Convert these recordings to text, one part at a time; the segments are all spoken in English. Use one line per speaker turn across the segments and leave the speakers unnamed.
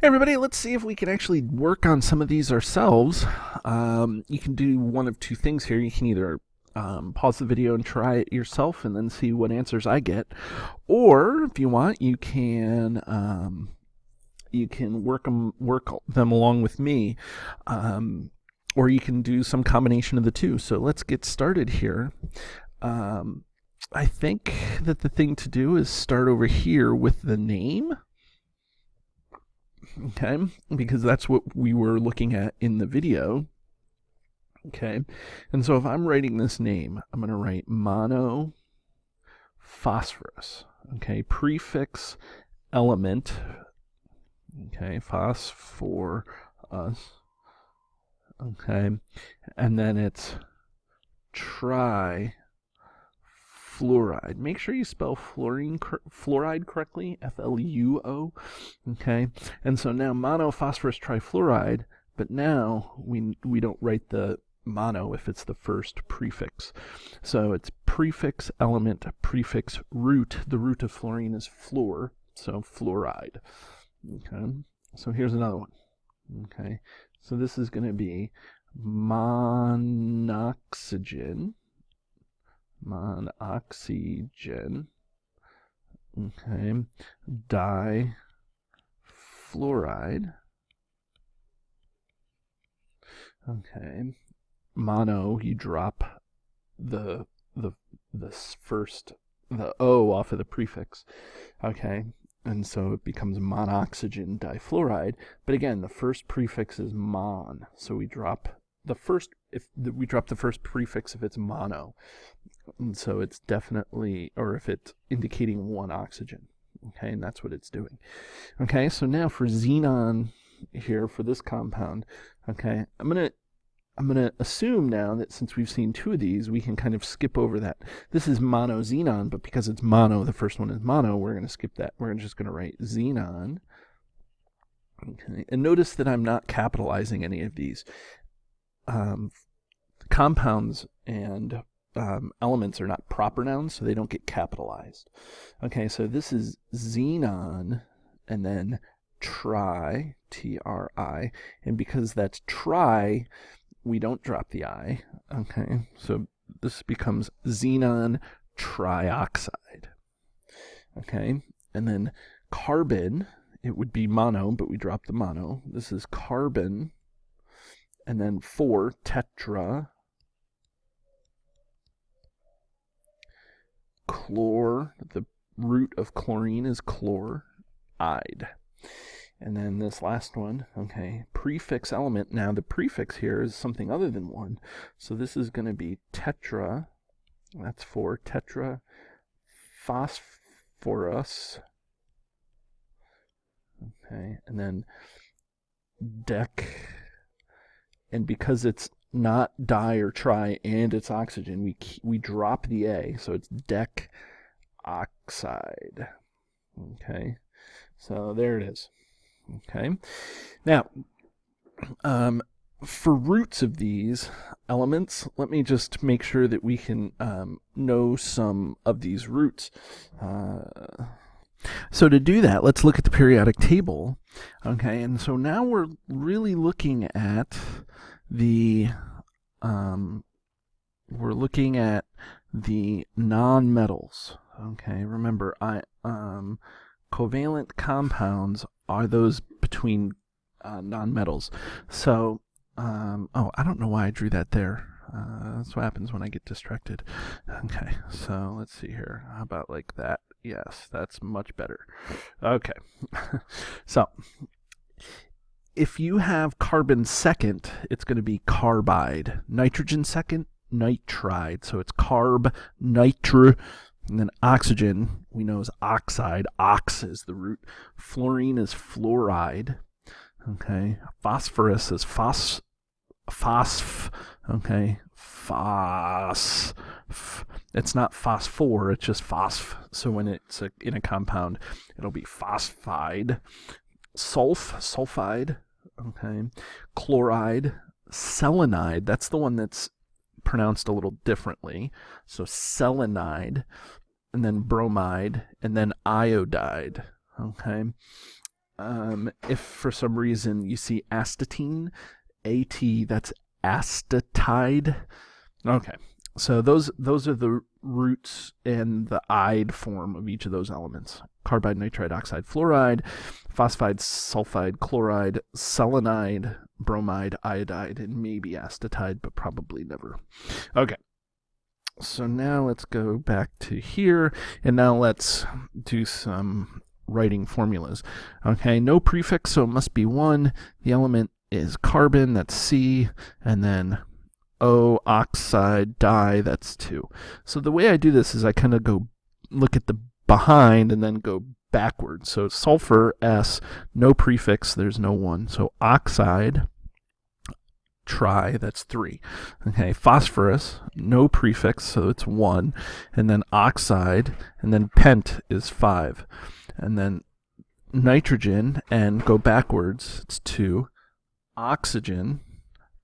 Hey everybody, let's see if we can actually work on some of these ourselves. You can do one of two things here. You can either pause the video and try it yourself and then see what answers I get. Or if you want, you can work them along with me. Or you can do some combination of the two. So let's get started here. I think that the thing to do is start over here with the name. Okay, because that's what we were looking at in the video. Okay, and so if I'm writing this name, I'm going to write monophosphorus. Okay, prefix element. Okay, phosphorus. Okay, and then it's trifluoride. Make sure you spell fluoride correctly, F-L-U-O. Okay, and so now monophosphorus trifluoride, but now we don't write the mono if it's the first prefix. So it's prefix element, prefix root. The root of fluorine is fluor, so fluoride. Okay, so here's another one. Okay, so this is going to be monoxygen. Okay, difluoride. Okay, mono, you drop the O off of the prefix. Okay, and so it becomes monoxygen difluoride. But again, the first prefix is mon, so we drop the first prefix if it's mono. And so it's definitely, or if it's indicating one oxygen. Okay, and that's what it's doing. Okay, so now for xenon here, for this compound, okay, I'm gonna assume now that since we've seen two of these, we can kind of skip over that. This is monoxenon, but because it's mono, the first one is mono, we're going to skip that. We're just going to write xenon. Okay, and notice that I'm not capitalizing any of these. Compounds and elements are not proper nouns, so they don't get capitalized. Okay, so this is xenon, and then tri, T-R-I, and because that's tri, we don't drop the I. Okay, so this becomes xenon trioxide. Okay, and then carbon, it would be mono, but we drop the mono. This is carbon, and then 4, tetra, chlor, the root of chlorine is chloride. And then this last one, okay, prefix element. Now the prefix here is something other than 1. So this is going to be tetra, that's 4, tetra phosphorus. Okay, and then dec, and because it's not di or tri and it's oxygen, we drop the A, so it's decoxide. Okay, so there it is. Okay, now for roots of these elements, let me just make sure that we can know some of these roots. So to do that, let's look at the periodic table. Okay, and so now we're really looking at the nonmetals. Okay, remember, covalent compounds are those between nonmetals. So, oh, I don't know why I drew that there. That's what happens when I get distracted. Okay, so let's see here. How about like that? Yes, that's much better. Okay, so if you have carbon second, it's going to be carbide. Nitrogen second, nitride. So it's carb, nitro, and then oxygen, we know is oxide. Ox is the root. Fluorine is fluoride. Okay. Phosphorus is phosph. Okay. It's not phosphor, it's just phosph. So when it's in a compound, it'll be phosphide. Sulfide. Okay. Chloride. Selenide. That's the one that's pronounced a little differently. So selenide, and then bromide, and then iodide. Okay. if for some reason you see astatine, AT, that's astatide. Okay, so those are the roots and the ide form of each of those elements. Carbide, nitride, oxide, fluoride, phosphide, sulfide, chloride, selenide, bromide, iodide, and maybe astatide, but probably never. Okay, so now let's go back to here, and now let's do some writing formulas. Okay, no prefix, so it must be 1. The element is carbon, that's C, and then O, oxide, di, that's 2. So the way I do this is I kind of go look at the behind and then go backwards. So sulfur, S, no prefix, there's no 1. So oxide, tri, that's 3. Okay, phosphorus, no prefix, so it's 1. And then oxide, and then pent is 5. And then nitrogen, and go backwards, it's 2. Oxygen,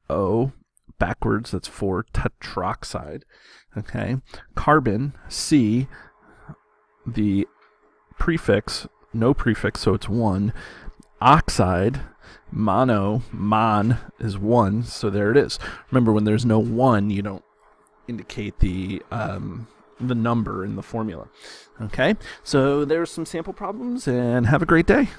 O, backwards, that's 4. Tetroxide. Okay, carbon, C, the prefix, no prefix, so it's 1. Oxide, mono, mon is 1, so there it is. Remember, when there's no 1, you don't indicate the number in the formula. Okay, so there's some sample problems, and have a great day.